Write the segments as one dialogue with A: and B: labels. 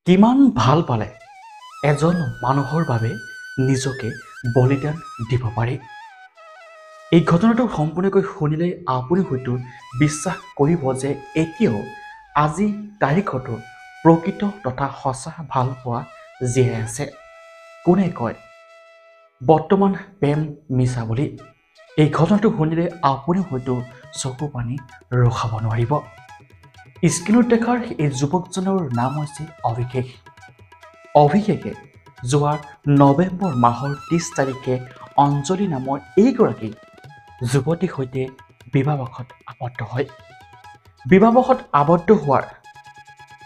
A: কিমান ভাল পালে এজন মানুহৰ বাবে নিজকে বলিদান দিব পাৰি। এই ঘটনাটো সম্পূৰ্ণকৈ শুনিলে আপুনি হয়তো বিশ্বাস কৰিব যে এতিয়াও আজি তাৰিখতো প্ৰকৃত তথা সঁচা ভাল পোৱা জীয়াই আছে। কোনে কয় বৰ্তমান প্ৰেম মিছা বুলি? এই ঘটনাটো শুনিলে আপুনি হয়তো চকু পানী ৰখাব নোৱাৰিব। স্ক্ৰীণত দেখাৰ এই যুৱকজনৰ নাম হৈছে অভিষেক। অভিষেকে যোৱা নৱেম্বৰ মাহৰ 30 তাৰিখে অঞ্জলি নামৰ এইগৰাকী যুৱতীৰ সৈতে বিবাহপাশত আবদ্ধ হয়। বিবাহপাশত আবদ্ধ হোৱাৰ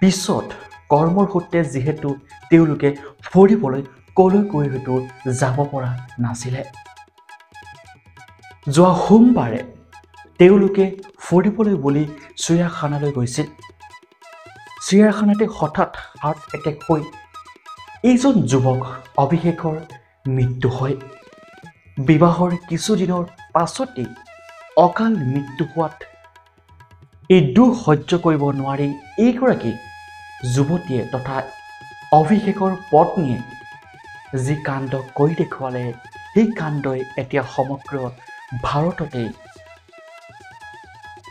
A: পিছত কৰ্মৰ সূত্ৰে যিহেতু তেওঁলোকে ফুৰিবলৈ কলৈকৈ হয়তো যাব পৰা নাছিলে, যোৱা সোমবাৰে তেওঁলোকে ফুৰিবলৈ বুলি চিৰিয়াখানালৈ গৈছিল। চিৰিয়াখানাতে হঠাৎ হাৰ্ট এটেক হৈ এইজন যুৱক অভিষেকৰ মৃত্যু হয়। বিবাহৰ কিছুদিনৰ পাছতেই অকাল মৃত্যু হোৱাত এই দুখ সহ্য কৰিব নোৱাৰি এইগৰাকী যুৱতীয়ে তথা অভিষেকৰ পত্নীয়ে যি কাণ্ড কৰি দেখুৱালে, সেই কাণ্ডই এতিয়া সমগ্ৰ ভাৰততে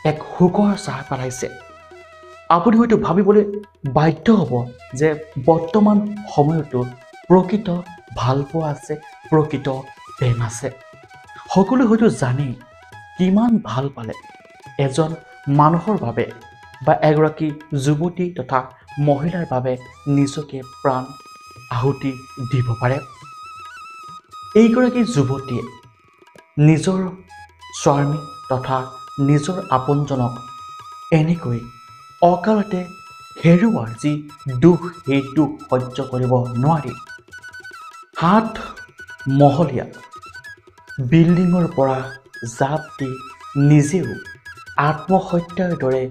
A: এক শোকৰ ছাঁ পেলাইছে। আপুনি হয়তো ভাবিবলৈ বাধ্য হ'ব যে বৰ্তমান সময়তো প্ৰকৃত ভালপোৱা আছে, প্ৰকৃত প্ৰেম আছে। সকলোৱে হয়তো জানেই কিমান ভাল পালে এজন মানুহৰ বাবে বা এগৰাকী যুৱতী তথা মহিলাৰ বাবে নিজকে প্ৰাণ আহুতি দিব পাৰে। এইগৰাকী যুৱতীয়ে নিজৰ স্বামী তথা নিজৰ আপোনজনক এনেকৈ অকালতে হেৰুৱাৰ যি দুখ, সেই দুখ সহ্য কৰিব নোৱাৰি 7 মহলীয়া বিল্ডিঙৰ পৰা জাপ দি নিজেও আত্মহত্যাৰ দৰে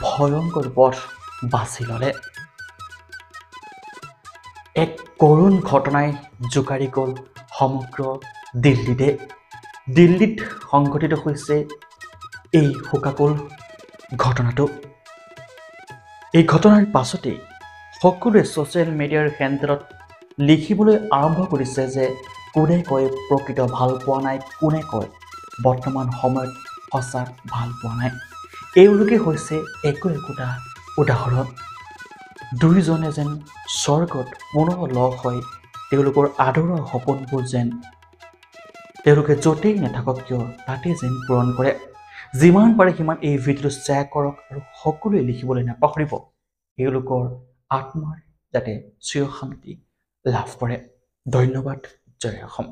A: ভয়ংকৰ পথ বাছি ল'লে। এক কৰুণ ঘটনাই জোকাৰি গ'ল সমগ্ৰ দিল্লীতে। দিল্লীত সংঘটিত হৈছে এই শোকাকুল ঘটনাটো। এই ঘটনাৰ পাছতেই সকলোৱে ছ'চিয়েল মিডিয়াৰ হেণ্ডেলত লিখিবলৈ আৰম্ভ কৰিছে যে কোনে কয় প্ৰকৃত ভাল পোৱা নাই, কোনে কয় বৰ্তমান সময়ত সঁচা ভাল পোৱা নাই। এওঁলোকে হৈছে একোটা উদাহৰণ। দুয়োজনে যেন স্বৰ্গত পুনৰ লগ হৈ তেওঁলোকৰ আদৰৰ সপোনবোৰ যেন তেওঁলোকে য'তেই নাথাকক কিয় তাতেই যেন পূৰণ কৰে। যিমান পাৰে সিমান এই ভিডিঅ'টো শ্বেয়াৰ কৰক আৰু সকলোৱে লিখিবলৈ নাপাহৰিব এওঁলোকৰ আত্মাৰ যাতে চিৰশান্তি লাভ কৰে। ধন্যবাদ। জয় অসম।